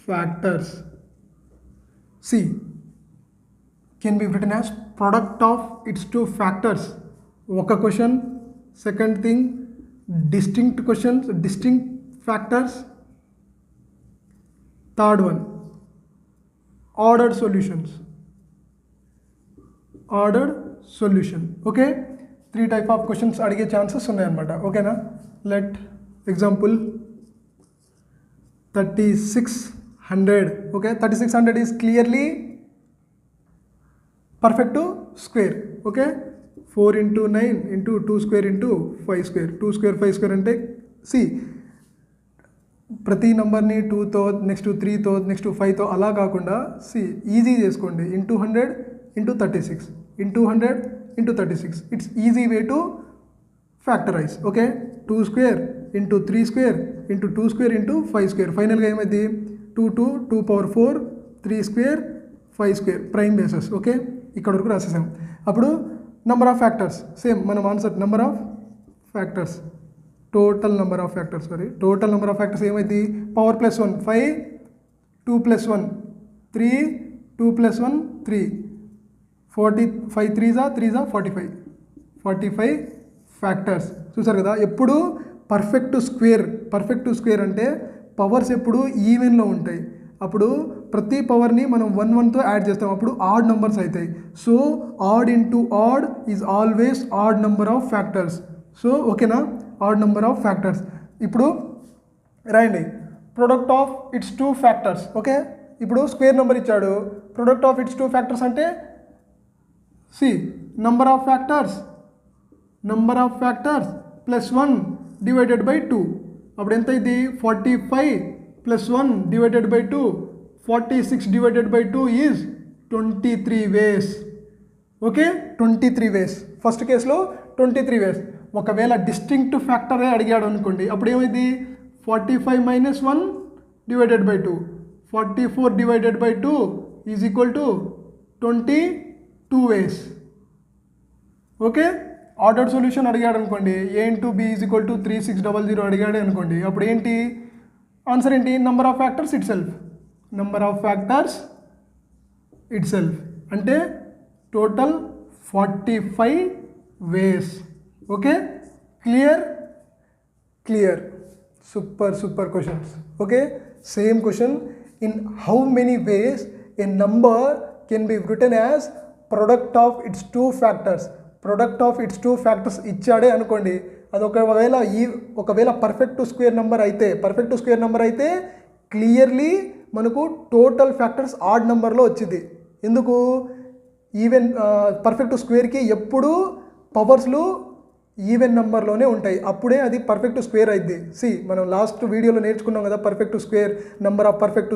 factors. See, can be written as product of its 2 factors. Oka question. Second thing, distinct questions, distinct factors. Third one, ordered solutions. Ordered solution. Okay, 3 type of questions అడిగే chances ఉన్నాయన్నమాట. ఓకేనా, let example 3600. Okay, 3600 is clearly perfect square. Okay, 4 into 9 into 2 square into 5 square. 2 square 5 square అంటే C ప్రతి నెంబర్ని 2తో, next 3తో, next 5తో అలా కాకుండా C easy చేసుకోండి. into 100 into 36 into 100 into 36. It's easy way to factorize. Okay, 2 square into 3 square into 2 square into 5 square. Finally ga emayindi 2 power 4 3 square 5 square prime bases. Okay, ikkada varaku rasesam. Appudu number of factors same manam answer number of factors, total number of factors, total number of factors emayindi power plus 1 5, 2 plus 1 3, 2 plus 1 3, 45 3 are 45 factors. చూసారు కదా, ఎప్పుడు perfect square అంటే powers ఎప్పుడు ఈవెన్లో ఉంటాయి. అప్పుడు ప్రతి పవర్ని మనం 1 1తో యాడ్ చేస్తాం, అప్పుడు ఆడ్ నెంబర్స్ అవుతాయి. So odd into odd is always odd number of factors. So ఓకేనా, ఆడ్ నెంబర్ ఆఫ్ ఫ్యాక్టర్స్. ఇప్పుడు రాయండి product of its 2 factors. Okay, ఇప్పుడు స్క్వేర్ నెంబర్ ఇచ్చాడు, ప్రొడక్ట్ ఆఫ్ ఇట్స్ 2 ఫ్యాక్టర్స్ అంటే సి number of factors plus 1 divided by 2. అప్పుడు ఎంత ఇది 45 plus 1 divided by 2, 46 divided by 2 is 23 ways. Okay, 23 ways. First కేసులో 23 వేస్. ఒకవేళ డిస్టింక్ట్ ఫ్యాక్టరే అడిగాడు అనుకోండి, అప్పుడు ఏమైంది 45 minus 1 divided by 2, 44 divided by 2 is equal to 22 ways. Okay, ordered solution అడిగాడు అనుకోండి, a into b is equal to 3600 అడిగాడు అనుకోండి, అప్పుడు ఏంటి ఆన్సర్ ఏంటి, number of factors itself. Number of factors itself అంటే total 45 ways. Okay, clear. Super questions. Okay, same question, in how many ways a number can be written as product of its 2 factors. Product of its 2 factors ఇచ్చాడే అనుకోండి, అది ఒకవేళ perfect square number అయితే clearly మనకు total factors odd నెంబర్లో వచ్చింది. ఎందుకు, even perfect స్క్వేర్కి ఎప్పుడు పవర్స్లు ఈవెన్ నెంబర్లోనే ఉంటాయి, అప్పుడే అది పర్ఫెక్ట్ స్క్వేర్ అయింది. సి మనం లాస్ట్ వీడియోలో నేర్చుకున్నాం కదా perfect square, number of perfect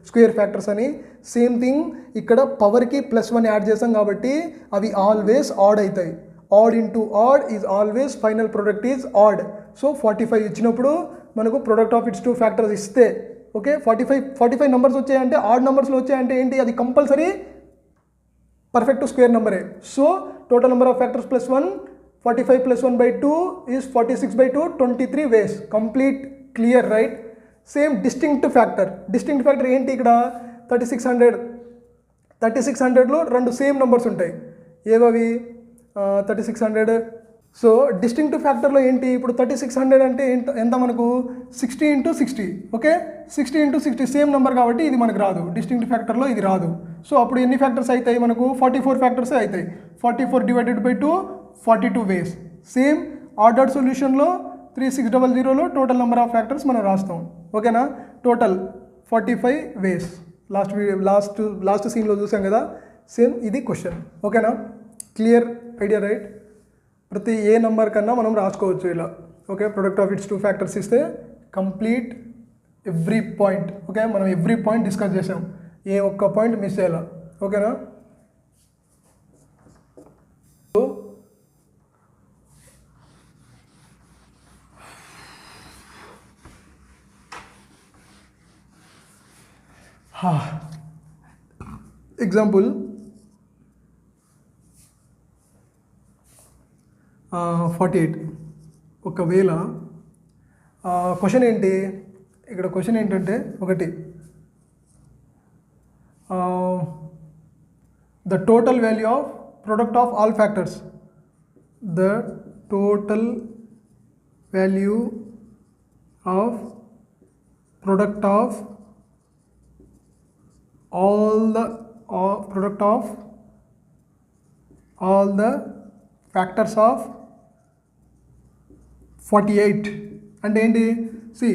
square factors అని. సేమ్ థింగ్ ఇక్కడ పవర్కి +1 యాడ్ చేస్తాం కాబట్టి అవి ఆల్వేస్ ఆడ్ అవుతాయి. Odd into odd is always final product is odd. So 45 ఇచ్చినప్పుడు మనకు ప్రొడక్ట్ ఆఫ్ ఇట్స్ 2 ఫ్యాక్టర్స్ ఇస్తే ఓకే 45 నెంబర్స్ వచ్చాయంటే ఆడ్ నెంబర్స్లో వచ్చాయంటే ఏంటి, అది కంపల్సరీ పర్ఫెక్ట్ స్క్వేర్ నెంబరే. So total number of factors +1, 45 + 1 by 2 is 46 by 2, 23 ways. Complete clear right. Same distinct factor ఏంటి, ఇక్కడ 3600లో 2 సేమ్ నెంబర్స్ ఉంటాయి. ఏవవి 3600. సో డిస్టింక్ట్ ఫ్యాక్టర్లో ఏంటి, ఇప్పుడు 3600 అంటే ఎంత మనకు 60 × 60. ఓకే, 60 × 60 సేమ్ నెంబర్ కాబట్టి ఇది మనకు రాదు, డిస్టింక్ట్ ఫ్యాక్టర్లో ఇది రాదు. సో అప్పుడు ఎన్ని ఫ్యాక్టర్స్ అవుతాయి మనకు, 44 ఫ్యాక్టర్స్ అవుతాయి. 44 divided by 2, 42 ways. Same ordered సొల్యూషన్లో 3600లో టోటల్ నెంబర్ ఆఫ్ ఫ్యాక్టర్స్ మనం రాస్తాం. ఓకేనా, టోటల్ 45 వేస్. లాస్ట్ సీన్లో చూసాం కదా, సేమ్ ఇది క్వశ్చన్. ఓకేనా, క్లియర్ ఐడియా రైట్. ప్రతి ఏ నెంబర్ కన్నా మనం రాసుకోవచ్చు ఇలా. Okay, product of its 2 factors ఇస్తే కంప్లీట్ ఎవ్రీ పాయింట్. ఓకే, మనం ఎవ్రీ పాయింట్ డిస్కస్ చేసాం, ఏ ఒక్క పాయింట్ మిస్ చేయాల. ఓకేనా, ఎగ్జాంపుల్ 48. ఒకవేళ క్వశ్చన్ ఏంటి, ఇక్కడ క్వశ్చన్ ఏంటంటే ఒకటి, the total value of product of all factors. The total value of product of all the factors of 48 అంటే ఏంటి, సి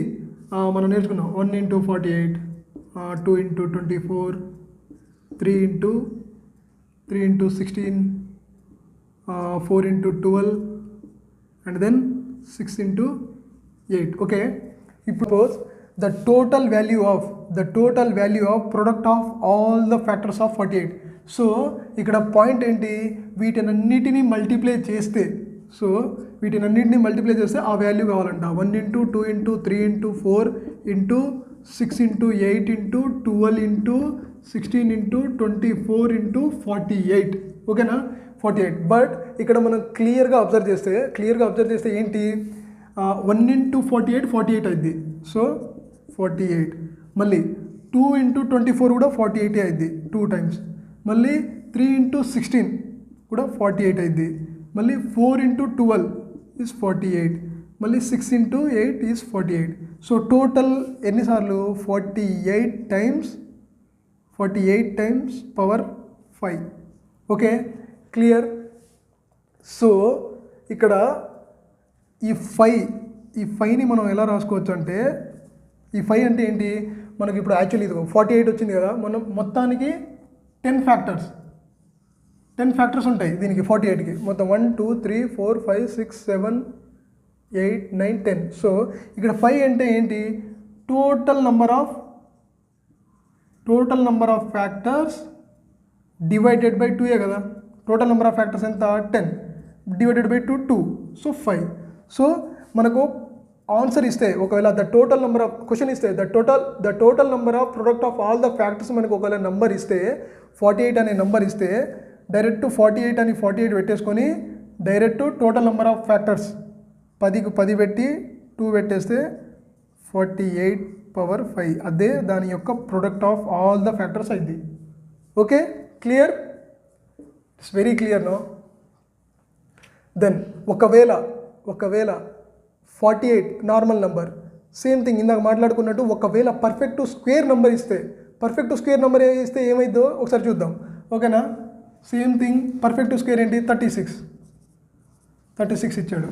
మనం నేర్చుకున్నాం 1 × 48, 2 × 24, 3 × 16, 4 × 12 and then 6 × 8. ఓకే, ఇప్పుడు the total value of product of all the factors of 48. So ఇక్కడ point ఏంటి, వీటినన్నిటిని multiply చేస్తే ఆ value కావాలంట. 1 × 2 × 3 × 4 × 6 × 8 × 12 × 16 × 24 × 48. ఓకేనా, 48. బట్ ఇక్కడ మనం క్లియర్గా అబ్జర్వ్ చేస్తే ఏంటి, 1 × 48 48 అయింది. సో 48. మళ్ళీ 2 × 24 కూడా 48 అయింది 2 times. మళ్ళీ 3 × 16 కూడా 48 అయింది. మళ్ళీ 4 × 12 is 48. మళ్ళీ 6 ఇంటూ 8 ఈజ్ 48. సో టోటల్ ఎన్నిసార్లు 48 times power 5. Okay, clear. So ఇక్కడ ఈ 5ని మనం ఎలా రాసుకోవచ్చు అంటే, ఈ 5 అంటే ఏంటి, మనకి ఇప్పుడు యాక్చువల్లీ ఇది 48 వచ్చింది కదా, మనం మొత్తానికి 10 ఫ్యాక్టర్స్ ఉంటాయి దీనికి 48కి. మొత్తం 1 2 3 4 5 6 7 8 9 10. సో ఇక్కడ 5 అంటే ఏంటి, total number of factors divided by 2 కదా. టోటల్ నెంబర్ ఆఫ్ ఫ్యాక్టర్స్ ఎంత, 10 డివైడెడ్ బై 2. సో 5. సో మనకు ఆన్సర్ ఇస్తే, ఒకవేళ the total number of question ఇస్తే the total number of product of all the factors మనకు ఒకవేళ నెంబర్ ఇస్తే 48 అనే నెంబర్ ఇస్తే, డైరెక్ట్ 48 అని 48 పెట్టేసుకొని direct total number of factors 10కు 10 పెట్టి 2 పెట్టేస్తే 48 పవర్ 5. అదే దాని యొక్క product of all the factors అయింది. Okay, clear, it's very clear no. Then ఒకవేళ 48 నార్మల్ నెంబర్, సేమ్ థింగ్ ఇందాక మాట్లాడుకున్నట్టు, ఒకవేళ పర్ఫెక్ట్ స్క్వేర్ నెంబర్ ఇస్తే ఏమైందో ఒకసారి చూద్దాం. ఓకేనా, సేమ్ థింగ్ పర్ఫెక్ట్ స్క్వేర్ ఏంటి, 36 ఇచ్చాడు.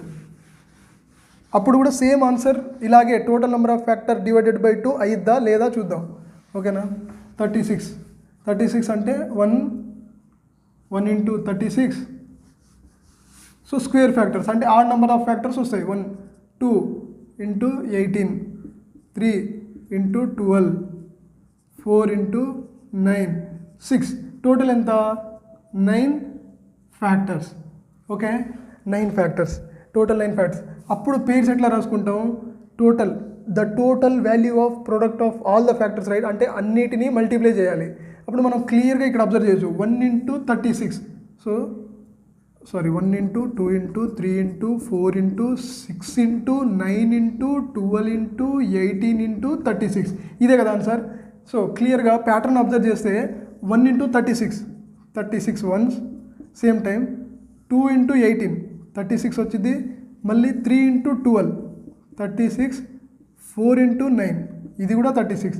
అప్పుడు కూడా సేమ్ ఆన్సర్ ఇలాగే total number of factor divided by 2 అయిద్దా లేదా చూద్దాం. ఓకేనా, 36 అంటే 1 ఇంటూ 36. సో స్క్వేర్ ఫ్యాక్టర్స్ అంటే ఆడ్ నెంబర్ ఆఫ్ ఫ్యాక్టర్స్ వస్తాయి. 1 2 ఇంటూ 18, 3 ఇంటూ 12, 4 ఇంటూ 9, 6. టోటల్ ఎంత, 9 factors. Okay, 9 factors, total 9 factors. అప్పుడు పేర్స్ ఎట్లా రాసుకుంటాం, the total value of product of all the factors, right. అంటే అన్నిటినీ మల్టిప్లై చేయాలి. అప్పుడు మనం క్లియర్గా ఇక్కడ అబ్జర్వ్ చేయొచ్చు, 1 into 36. So 1 into 2 into 3 into 4 into 6 into 9 into 12 into 18 into 36. ఇదే కదా ఆన్సర్. సో క్లియర్గా ప్యాటర్న్ అబ్జర్వ్ చేస్తే 1 into 36 once, same time 2 into 18 36 వచ్చింది, మళ్ళీ 3 ఇంటూ 12 36, 4 ఇంటూ 9 ఇది కూడా 36.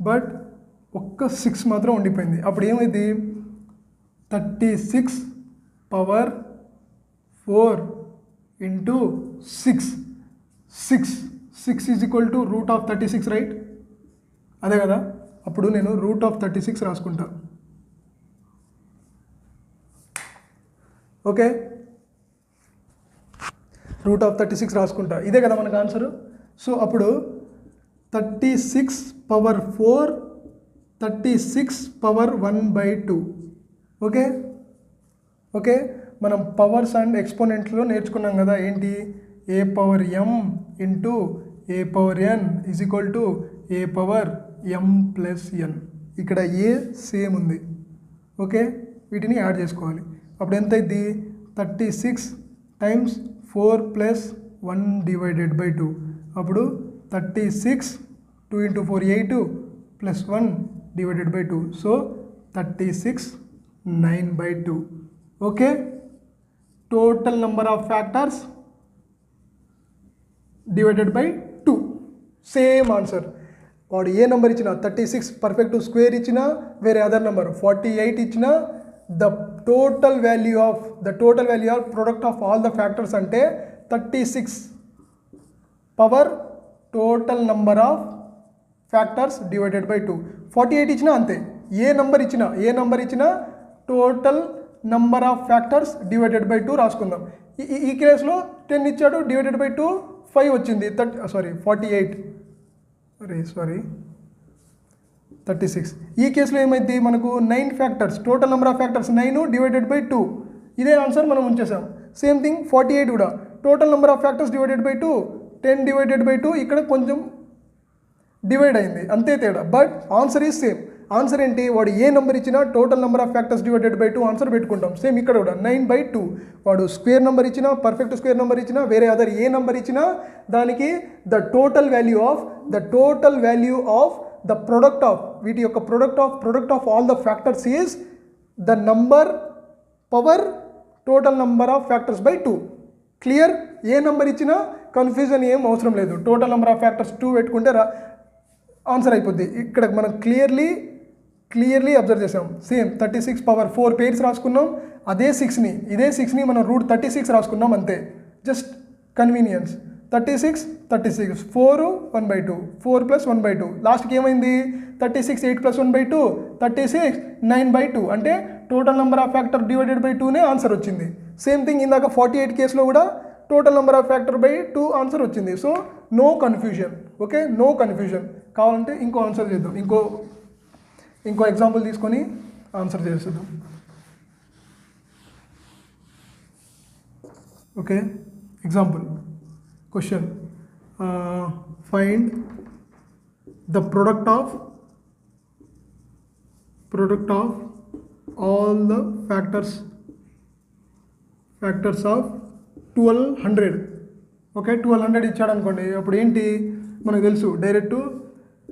బట్ ఒక్క 6 మాత్రం ఉండిపోయింది. అప్పుడు ఏమైంది, 36 power 4 into 6 is equal to root of 36, right. అదే కదా, అప్పుడు నేను రూట్ ఆఫ్ 36 రాసుకుంటా. ఓకే, రూట్ ఆఫ్ 36 రాసుకుంటా. ఇదే కదా మనకు ఆన్సరు. సో అప్పుడు 36 పవర్ 4, 36 పవర్ 1/2. ఓకే, మనం పవర్స్ అండ్ ఎక్స్పోనెంట్లో నేర్చుకున్నాం కదా, ఏంటి, a power m into a power n is equal to a power m plus n. ఇక్కడ ఏ సేమ్ ఉంది. ఓకే, వీటిని యాడ్ చేసుకోవాలి. అప్పుడు ఎంత అయింది, 36 టైమ్స్ 4 ప్లస్ 1 డివైడెడ్ బై 2. అప్పుడు 36, 2 into 4 8 plus 1 divided by 2. So 36 9/2. Okay, total number of factors divided by 2. Same answer. వాడు ఏ number ఇచ్చినా, 36 పర్ఫెక్ట్ స్క్వేర్ ఇచ్చినా, వేరే అదర్ నెంబర్ 48 ఇచ్చినా, the total value of product of all the factors అంటే 36 power total number of factors divided by 2. 48 ఇచ్చినా అంతే, ఏ number ఇచ్చినా total number of factors divided by 2 రాసుకుందాం. ఈ కేసులో 10 ఇచ్చాడు, డివైడెడ్ బై 2 5 వచ్చింది. 36. ఈ కేసులో ఏమైంది, మనకు 9 factors, total number of factors 9 divided by 2. ఇదే ఆన్సర్ మనం ఉంచేసాం. సేమ్ థింగ్ 48 కూడా, total number of factors divided by 2, 10 divided by 2. ఇక్కడ కొంచెం డివైడ్ అయింది, అంతే తేడా. But answer is same. Answer ఏంటి, వాడు ఏ నెంబర్ ఇచ్చినా total number of factors divided by 2 answer పెట్టుకుంటాం. సేమ్ ఇక్కడ కూడా 9/2. వాడు స్క్వేర్ నెంబర్ ఇచ్చినా, పర్ఫెక్ట్ స్క్వేర్ నెంబర్ ఇచ్చినా, వేరే అదర్ ఏ నెంబర్ ఇచ్చినా, దానికి the total value of the product of, వీటి యొక్క product of all the factors is the number power total number of factors by 2. Clear, A number ఇచ్చినా confusion ఏం అవసరం లేదు. టోటల్ నెంబర్ ఆఫ్ ఫ్యాక్టర్స్ 2 పెట్టుకుంటే ఆన్సర్ అయిపోద్ది. ఇక్కడ మనం క్లియర్లీ అబ్జర్వ్ చేసాం. సేమ్ 36 పవర్ 4 పేర్స్ రాసుకున్నాం. ఇదే 6ని మనం రూట్ 36 రాసుకున్నాం అంతే. Just convenience. 36 4 1/2 4 + 1/2 లాస్ట్కి ఏమైంది 36 8 + 1/2 36 9/2 అంటే total number of factor divided by 2నే ఆన్సర్ వచ్చింది. సేమ్ థింగ్ ఇందాక 48 కేసులో కూడా total number of factor by 2 answer వచ్చింది. So no confusion. Okay, no confusion. కావాలంటే ఇంకో ఆన్సర్ చేద్దాం. ఇంకో ఎగ్జాంపుల్ తీసుకొని ఆన్సర్ చేసేద్దాం. Okay, example question find the product of all the factors of 1200. Okay, 1200 ఇచ్చాడు అనుకోండి. అప్పుడు ఏంటి మనకు తెలుసు, డైరెక్ట్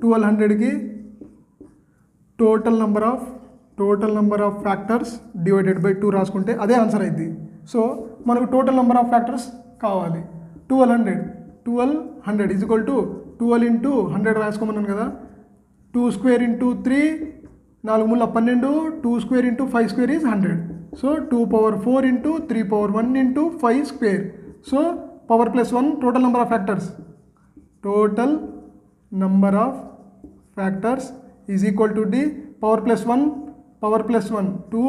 1200కి total number of factors divided by 2 రాసుకుంటే అదే ఆన్సర్ అయింది. సో మనకు టోటల్ నెంబర్ ఆఫ్ ఫ్యాక్టర్స్ కావాలి. 1200 ఈజ్ ఈక్వల్ టు 12 × 100 రాసుకోమన్నాను కదా. 2² × 3 4 3 12 2² × 5² is 100. So 2⁴ × 3⁴1 × 5². So power +1 total number of factors is equal to the power +1 2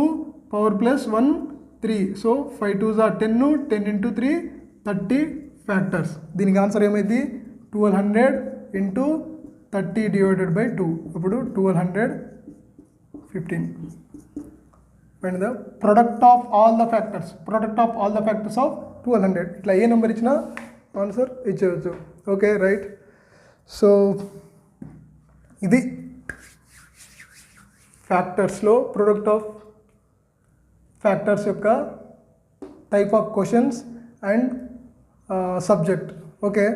power +1 3. So 5 2s are 10 10 × 3 30 factors. దీనికి answer ఏమైంది 1200 × 30 divided by 2. ఇప్పుడు 1200 15. Find the product of all the factors of 1200. ఇట్లా ఏ number ఇచ్చినా answer ఇచ్చేయచ్చు. Okay, right. So ఇది ఫ్యాక్టర్స్లో product of factors యొక్క type of questions and subject. Okay.